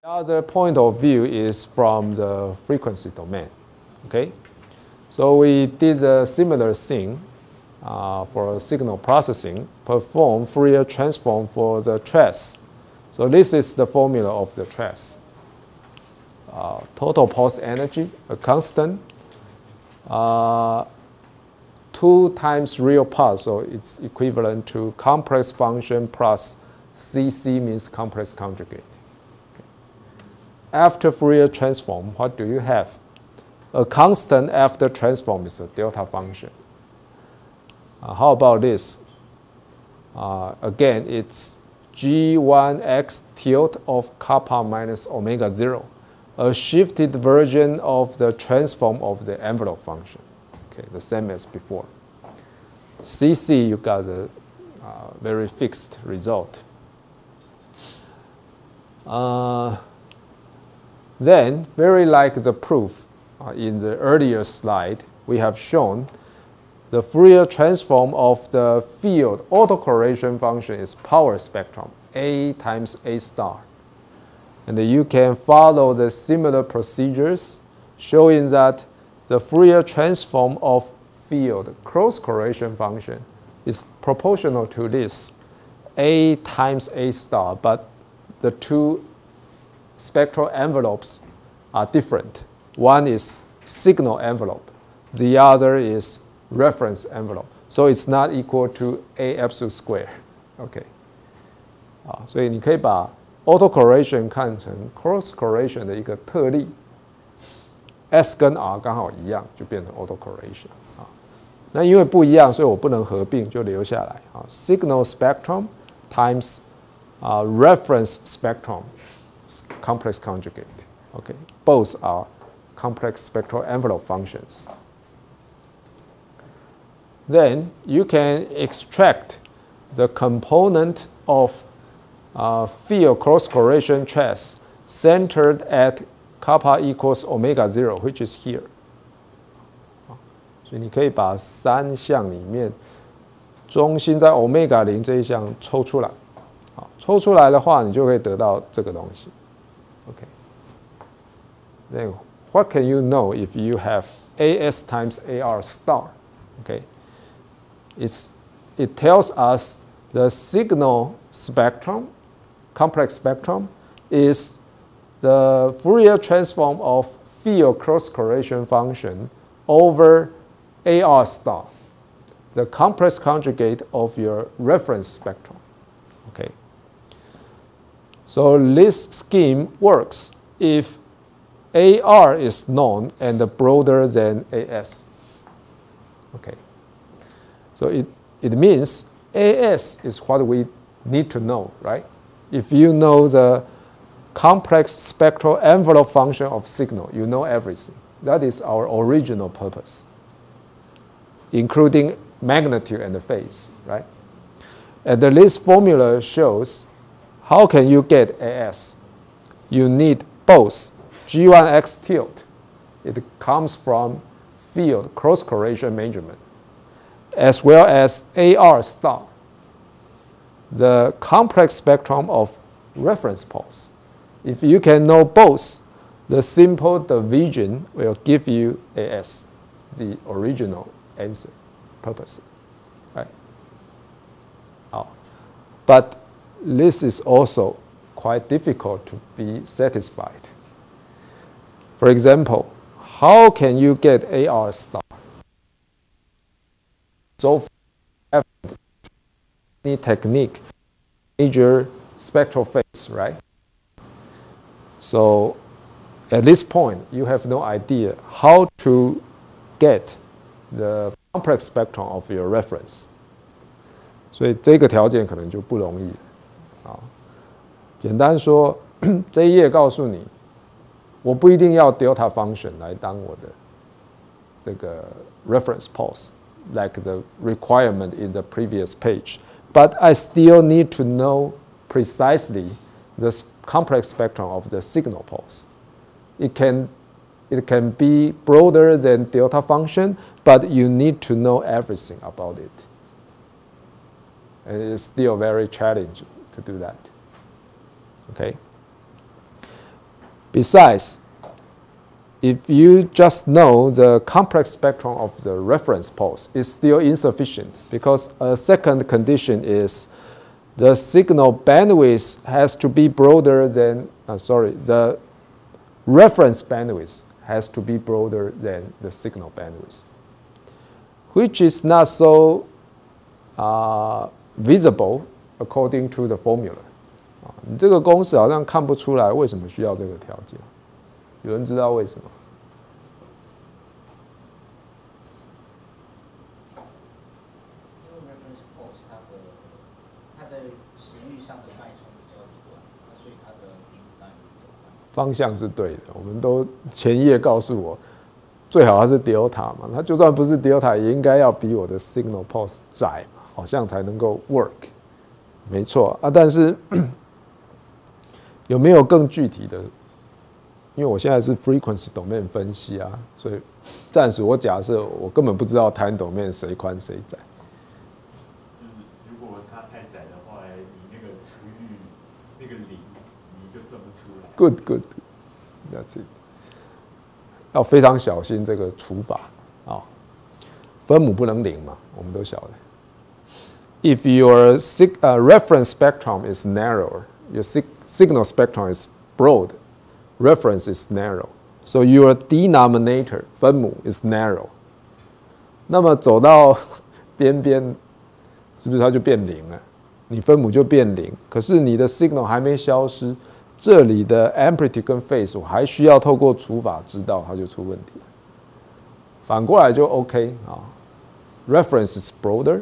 The other point of view is from the frequency domain. Okay, so we did a similar thing for signal processing, perform Fourier transform for the trace. So this is the formula of the trace. Total pulse energy, a constant, 2 times real pulse, so it's equivalent to complex function plus CC means complex conjugate. Okay. After Fourier transform, what do you have? A constant after transform is a delta function. How about this? Again, it's G1x tilt of kappa minus omega 0, a shifted version of the transform of the envelope function. Okay, the same as before. CC, you got a very fixed result. Then, very like the proof in the earlier slide, we have shown the Fourier transform of the field autocorrelation function is power spectrum, A times A star. And you can follow the similar procedures showing that the Fourier transform of field cross correlation function is proportional to this, A times A star, but the two spectral envelopes are different. One is signal envelope, the other is reference envelope. So it's not equal to A absolute square. Okay. 所以你可以把 autocorrelation 看成 cross correlation 的一个特例 ，S 跟 R 刚好一样，就变成 autocorrelation 那因为不一样，所以我不能合并，就留下来Signal spectrum times reference spectrum complex conjugate. Okay, both are complex spectral envelope functions. Then you can extract the component of field cross correlation trace centered at kappa equals omega 0, which is here. 所以你可以把三项里面中心在 omega 0这一项抽出来。抽出来的话，你就可以得到这个东西。Okay. Then what can you know if you have AS times AR star? Okay. It tells us the signal spectrum, complex spectrum, is the Fourier transform of field cross correlation function over AR star, the complex conjugate of your reference spectrum. Okay. So this scheme works if AR is known and broader than AS. Okay. So it means AS is what we need to know, right? If you know the complex spectral envelope function of signal, you know everything. That is our original purpose, including magnitude and the phase, right? And this formula shows how can you get AS? You need both G1x tilt. It comes from field cross correlation measurement, as well as AR star, the complex spectrum of reference pulse. If you can know both, the simple division will give you AS, the original answer purpose. Right? But this is also quite difficult to be satisfied. For example, how can you get AR star? So any technique, major spectral phase, right? So at this point, you have no idea how to get the complex spectrum of your reference. 所以这个条件可能就不容易简单说，这一页告诉你，我不一定要 delta function 来当我的这个 reference pulse, like the requirement in the previous page. But I still need to know precisely the complex spectrum of the signal pulse. It can be broader than delta function, but you need to know everything about it. And it is still very challenging to do that. Okay. Besides, if you just know the complex spectrum of the reference pulse, it's still insufficient because a second condition is the signal bandwidth has to be broader than, the reference bandwidth has to be broader than the signal bandwidth, which is not so visible according to the formula. 你这个公式好像看不出来为什么需要这个条件，有人知道为什么？因为 reference pulse 它的时域上的脉冲比较短，所以它的频率当然比较快。方向是对的，我们都前页告诉我，最好它是 delta 嘛，它就算不是 delta， 也应该要比我的 signal pulse 窄嘛，好像才能够 work。没错啊，但是有没有更具体的？因为我现在是 frequency domain 分析啊，所以暂时我假设我根本不知道 time domain 谁宽谁窄。如果它太窄的话，你那个除以那个0，你就算不出来。Good, that's it。要非常小心这个除法啊，分母不能0嘛，我们都晓得。If your reference spectrum is narrower, your signal spectrum is broad, reference is narrow, so your denominator 分母 is narrow. 那么走到边边，是不是它就变0了？你分母就变0，可是你的 signal 还没消失，这里的 amplitude 跟 phase 我还需要透过除法知道，它就出问题了。反过来就 OK 啊 ，reference is broader,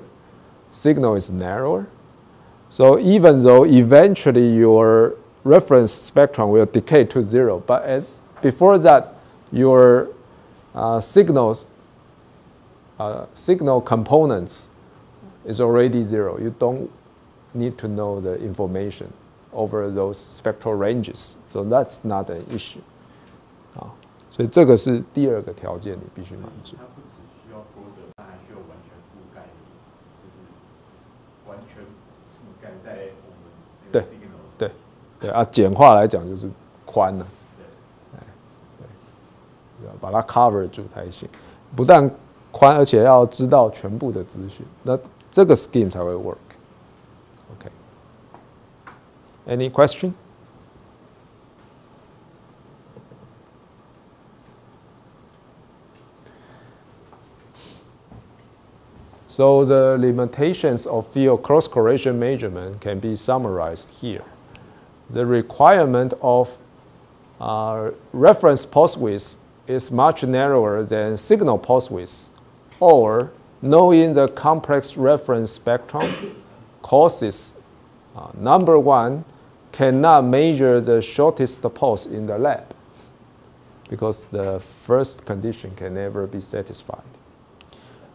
signal is narrower. So even though eventually your reference spectrum will decay to 0, but before that, your signal components is already 0. You don't need to know the information over those spectral ranges, so that's not an issue. 所以这个是第二个条件，你必须满足。它不只需要多的，它还需要完全覆盖，就是完全覆盖在我们那个 signal。对啊，简化来讲就是宽了。对，把它 cover 住才行。不但宽，而且要知道全部的资讯，那这个 scheme 才会 work。OK。Any question? So the limitations of field cross-correlation measurement can be summarized here. The requirement of reference pulse width is much narrower than signal pulse width, or knowing the complex reference spectrum causes, number one, cannot measure the shortest pulse in the lab, because the first condition can never be satisfied.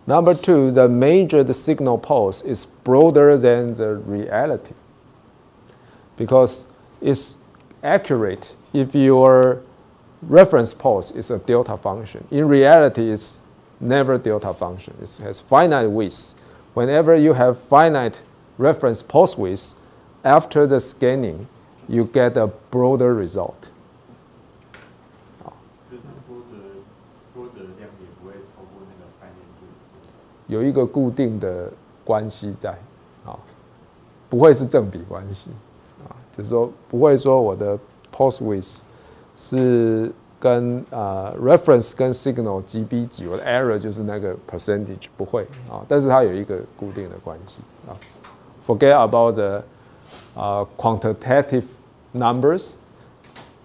Number two, the measured signal pulse is broader than the reality, because it's accurate if your reference pulse is a delta function. In reality, it's never delta function. It has finite width. Whenever you have finite reference pulse width, after the scanning, you get a broader result. 有一个固定的关系在，不会是正比关系，就是说不会说我的 pulse width 是跟reference 跟 signal 几比几，我的 error 就是那个 percentage， 不会但是它有一个固定的关系Forget about the quantitative numbers.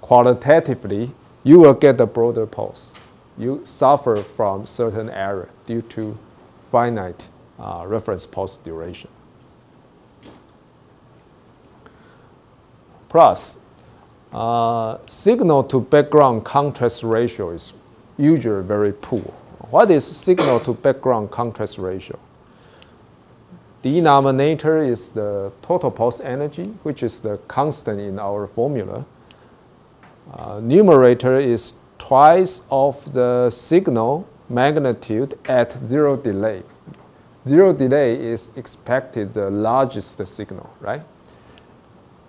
Qualitatively, you will get a broader pulse. You suffer from certain error due to finite reference pulse duration. Plus, signal to background contrast ratio is usually very poor. What is signal to background contrast ratio? Denominator is the total pulse energy, which is the constant in our formula. Numerator is twice of the signal magnitude at zero delay. Zero delay is expected the largest signal, right?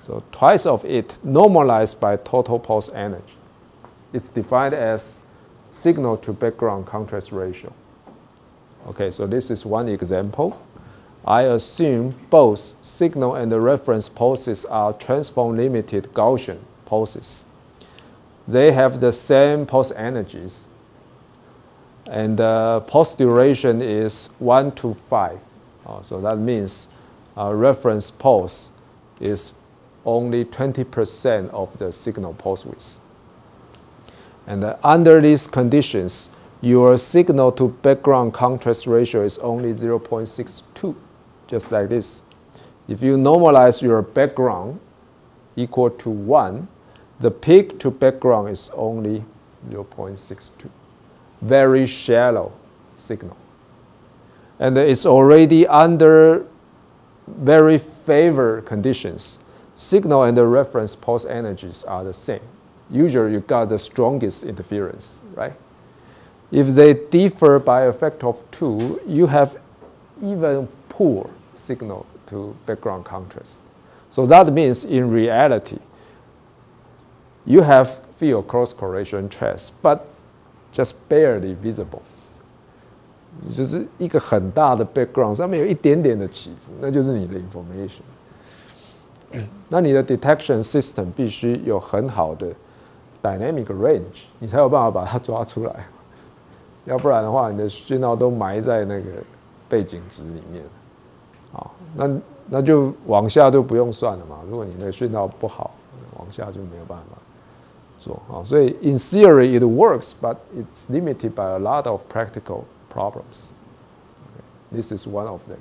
So twice of it normalized by total pulse energy. It's defined as signal to background contrast ratio. Okay, so this is one example. I assume both signal and the reference pulses are transform-limited Gaussian pulses. They have the same pulse energies, and the pulse duration is 1 to 5. So that means reference pulse is only 20% of the signal pulse width. And under these conditions, your signal to background contrast ratio is only 0.62, just like this. If you normalize your background equal to 1, the peak to background is only 0.62. Very shallow signal. And it's already under very favored conditions. Signal and the reference pulse energies are the same. Usually you got the strongest interference, right? If they differ by a factor of 2, you have even poor signal to background contrast. So that means in reality, you have field cross-correlation trace, but just barely visible. 就是一个很大的 background 上面有一点点的起伏，那就是你的 information。那你的 detection system 必须有很好的 dynamic range， 你才有办法把它抓出来。要不然的话，你的讯号都埋在那个背景值里面。好，那就往下就不用算了嘛。如果你的讯号不好，往下就没有办法做。所以 in theory it works, but it's limited by a lot of practical problems. Okay. This is one of them.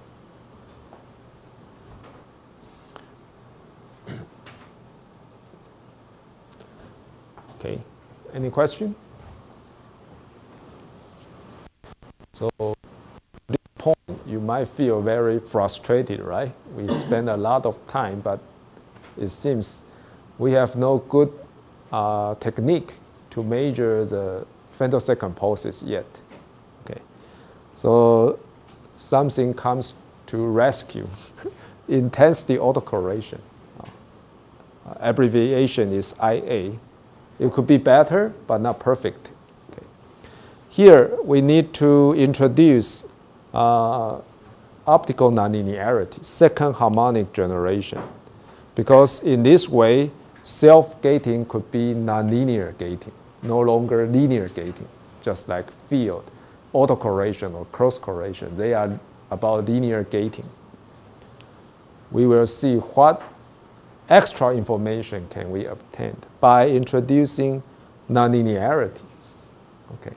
Okay, any question? So at this point, you might feel very frustrated, right? We spend a lot of time, but it seems we have no good technique to measure the femtosecond pulses yet. Okay, so something comes to rescue. Intensity autocorrelation. Abbreviation is IA. It could be better, but not perfect. Okay. Here, we need to introduce optical nonlinearity, second harmonic generation, because in this way, self-gating could be nonlinear gating, no longer linear gating, just like field, autocorrelation, or cross-correlation. They are about linear gating. We will see what extra information can we obtain by introducing nonlinearity. Okay.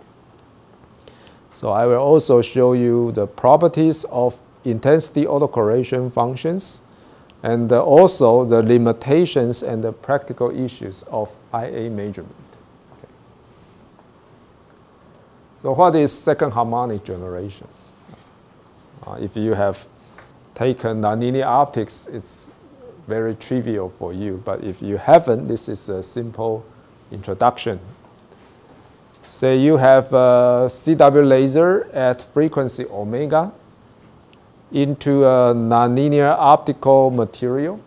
So I will also show you the properties of intensity autocorrelation functions and also the limitations and the practical issues of IA measurement. Okay. So what is second harmonic generation? If you have taken nonlinear optics, it's very trivial for you, but if you haven't, this is a simple introduction. Say you have a CW laser at frequency omega into a nonlinear optical material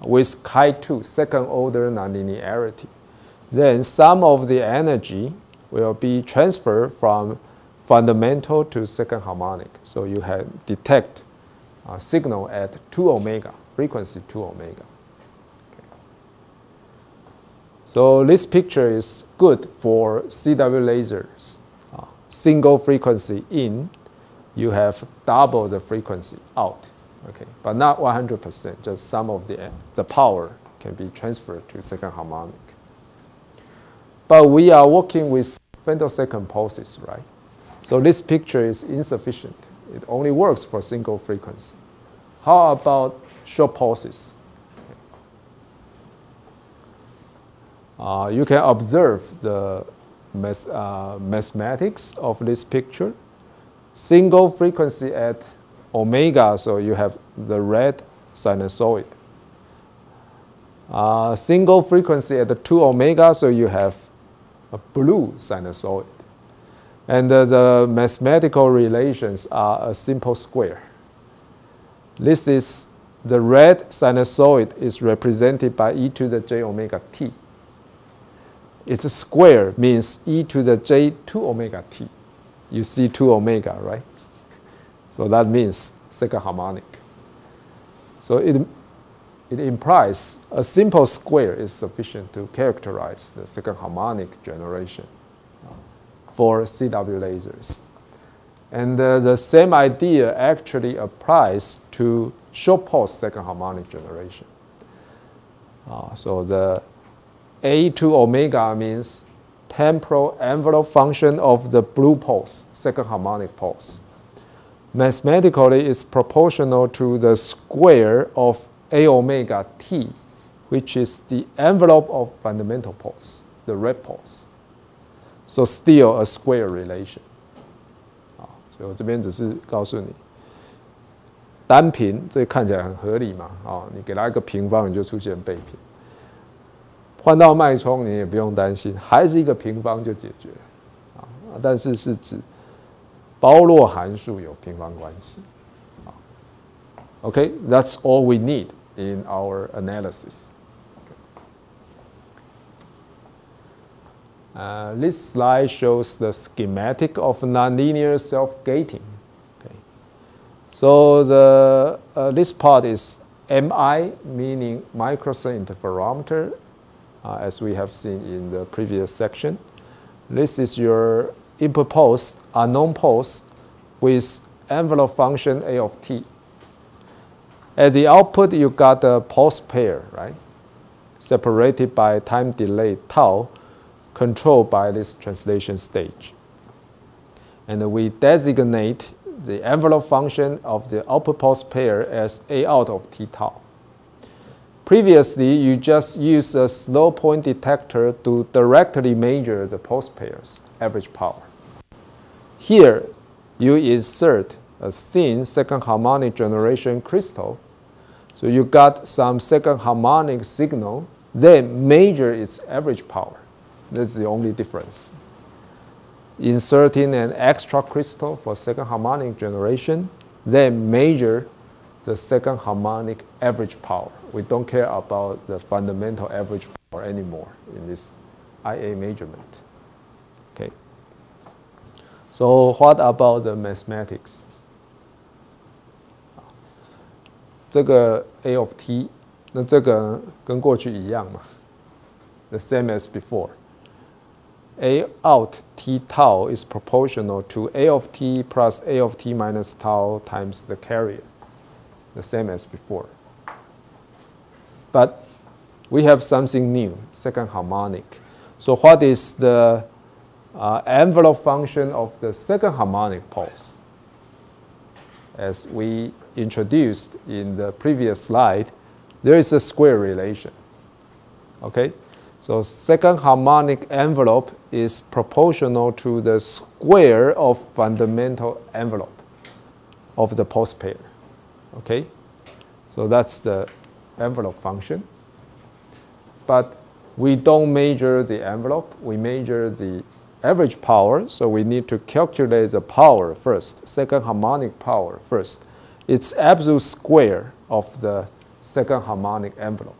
with chi2, second order nonlinearity. Then some of the energy will be transferred from fundamental to second harmonic. So you have detect a signal at 2 omega. Frequency 2 omega. Okay. So this picture is good for CW lasers. Single frequency in, you have double the frequency out. Okay, but not 100%. Just some of the power can be transferred to second harmonic. But we are working with femtosecond pulses, right? So this picture is insufficient. It only works for single frequency. How about short pulses? You can observe the mathematics of this picture. Single frequency at omega, so you have the red sinusoid. Single frequency at the 2 omega, so you have a blue sinusoid. And the mathematical relations are a simple square. This is the red sinusoid is represented by e to the j omega t. its square means e to the j 2 omega t. You see 2 omega, right? So that means second harmonic. So it implies a simple square is sufficient to characterize the second harmonic generation for CW lasers. And the same idea actually applies to short pulse second harmonic generation. So the A2 omega means temporal envelope function of the blue pulse, second harmonic pulse. Mathematically, it's proportional to the square of A omega t, which is the envelope of fundamental pulse, the red pulse. So still a square relation. 所以我这边只是告诉你，单平这看起来很合理嘛，你给它一个平方，你就出现倍平。换到脉冲，你也不用担心，还是一个平方就解决了，但是是指包络函数有平方关系。Okay, that's all we need in our analysis. This slide shows the schematic of nonlinear self-gating. Okay. So this part is MI, meaning microsensor interferometer, as we have seen in the previous section. This is your input pulse, unknown pulse, with envelope function A of t. At the output, you got a pulse pair, right? Separated by time delay tau, controlled by this translation stage. And we designate the envelope function of the output pulse pair as A out of t tau. Previously, you just used a slow point detector to directly measure the pulse pair's average power. Here, you insert a thin second harmonic generation crystal. So you got some second harmonic signal, then measure its average power. That's the only difference. Inserting an extra crystal for second harmonic generation, then measure the second harmonic average power. We don't care about the fundamental average power anymore in this IA measurement. Okay. So what about the mathematics? 这个 A of t， 那这个跟过去一样嘛 ，the same as before. A out t tau is proportional to A of t plus A of t minus tau times the carrier, the same as before. But we have something new, second harmonic. So what is the envelope function of the second harmonic pulse? As we introduced in the previous slide, there is a square relation. Okay? So second harmonic envelope is proportional to the square of fundamental envelope of the pulse pair. Okay? So that's the envelope function. But we don't measure the envelope, we measure the average power, so we need to calculate the power first, second harmonic power first. It's absolute square of the second harmonic envelope.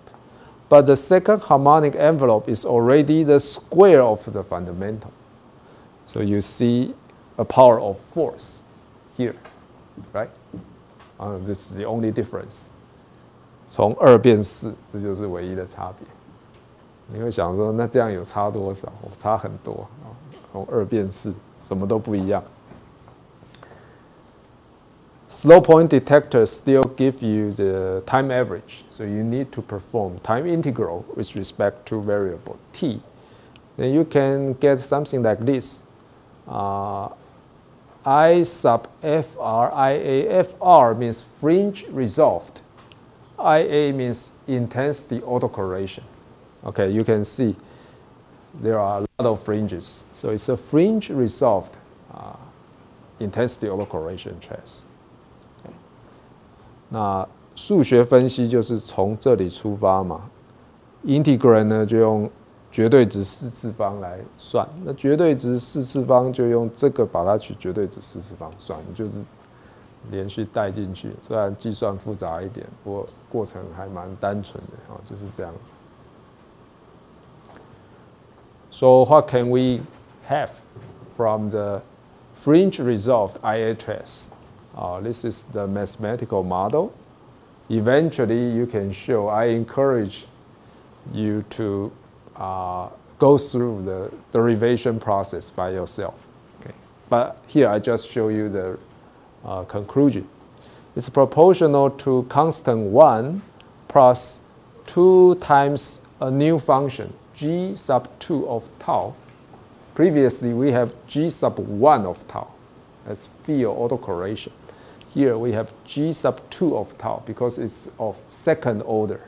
But the second harmonic envelope is already the square of the fundamental. So you see a power of force here, right? This is the only difference. 从2变4，这就是唯一的差别。你会想说，那这样有差多少？差很多。从2变4，什么都不一样。Slow point detectors still give you the time average, so you need to perform time integral with respect to variable t. Then you can get something like this. I sub FR, IAFR means fringe resolved. IA means intensity autocorrelation. Okay, you can see there are a lot of fringes. So it's a fringe resolved intensity autocorrelation trace. 那数学分析就是从这里出发嘛 ，integrand 呢就用绝对值4次方来算，那绝对值4次方就用这个把它取绝对值4次方算，就是连续带进去，虽然计算复杂一点，不过过程还蛮单纯的就是这样子。So what can we have from the fringe resolved IA trace? This is the mathematical model. Eventually, you can show. I encourage you to go through the derivation process by yourself. Okay. But here I just show you the conclusion. It's proportional to constant 1 plus 2 times a new function, g sub 2 of tau. Previously, we have g sub 1 of tau. That's field autocorrelation. Here we have g sub 2 of tau because it's of second order.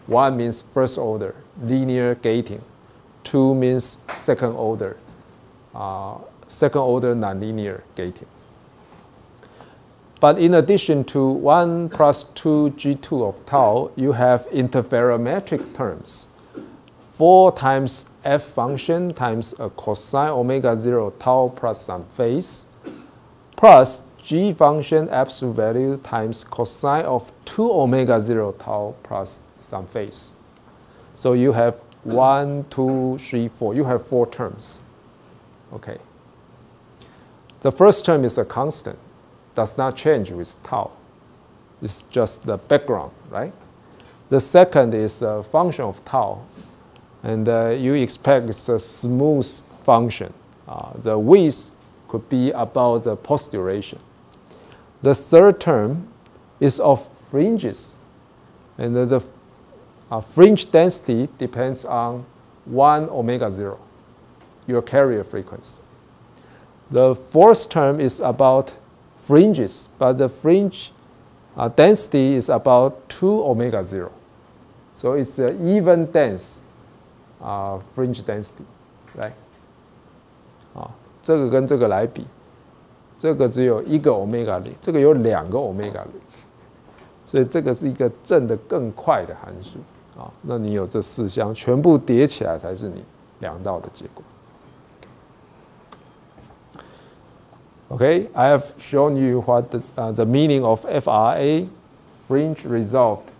1 means first order, linear gating. 2 means second order nonlinear gating. But in addition to 1 plus 2 g2 of tau, you have interferometric terms. 4 times f function times a cosine omega 0 tau plus some phase, plus g function absolute value times cosine of 2 omega 0 tau plus some phase. So you have 1, 2, 3, 4. You have 4 terms. Okay. The first term is a constant. Does not change with tau. It's just the background, right? The second is a function of tau. And you expect it's a smooth function. The width could be about the post duration. The third term is of fringes. And the fringe density depends on 1 omega 0, your carrier frequency. The fourth term is about fringes, but the fringe density is about 2 omega 0. So it's an even dense fringe density, right? 这个跟这个来比，这个只有1个 omega 0，这个有2个 omega 0，所以这个是一个正的更快的函数啊。那你有这4项全部叠起来才是你量到的结果。Okay, I have shown you what the meaning of FRA, fringe resolved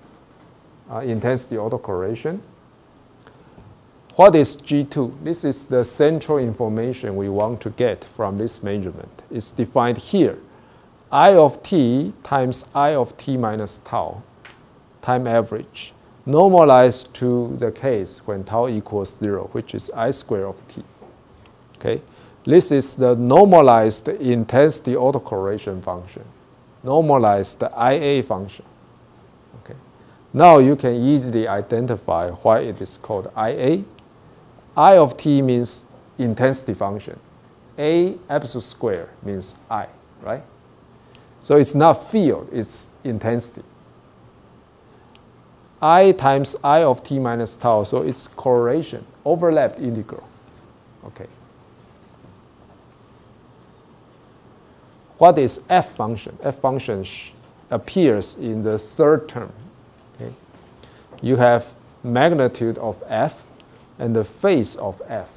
intensity autocorrelation. What is G2? This is the central information we want to get from this measurement. It's defined here. I of t times I of t minus tau, time average, normalized to the case when tau equals 0, which is I squared of t. Okay. This is the normalized intensity autocorrelation function, normalized IA function. Okay. Now you can easily identify why it is called IA. I of t means intensity function. A absolute square means I, right? So it's not field, it's intensity. I times I of t minus tau, so it's correlation, overlapped integral. Okay. What is f function? F function appears in the third term. Okay. You have magnitude of f and the phase of f.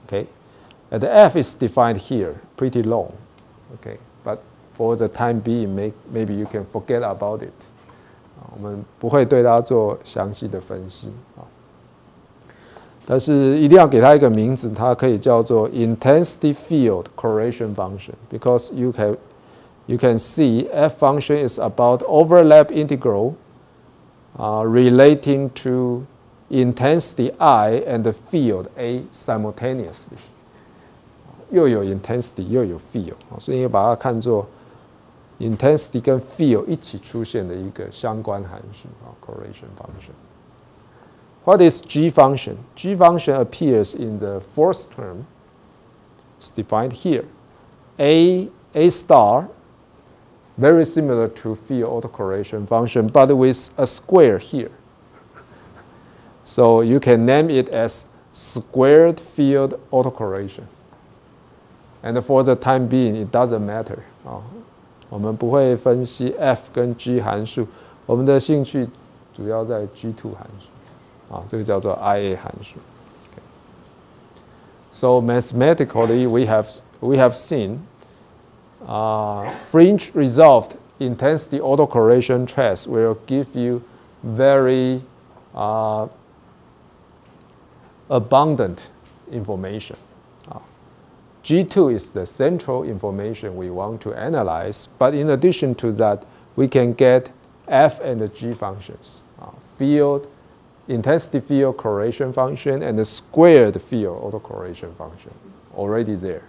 Okay. And the f is defined here, pretty long. Okay. But for the time being, maybe you can forget about it. 我们不会对它做详细的分析啊。但是一定要给它一个名字，它可以叫做 intensity field correlation function, because you can see f function is about overlap integral relating to intensity I and the field A simultaneously. 又有 intensity 又有 field， 所以把它看作 intensity 跟 field 一起出现的一个相关函数correlation function. What is G function? G function appears in the fourth term. It's defined here. A star, very similar to field autocorrelation function, but with a square here. So you can name it as squared field autocorrelation. And for the time being, it doesn't matter. 我们不会分析 F 跟 G 函数，我们的兴趣主要在 G2 函数。这个叫做 IA 函数。Okay. So mathematically, we have seen fringe resolved intensity autocorrelation trace will give you very abundant information. G2 is the central information we want to analyze, but in addition to that, we can get F and the G functions, field, intensity field correlation function, and the squared field autocorrelation function, already there.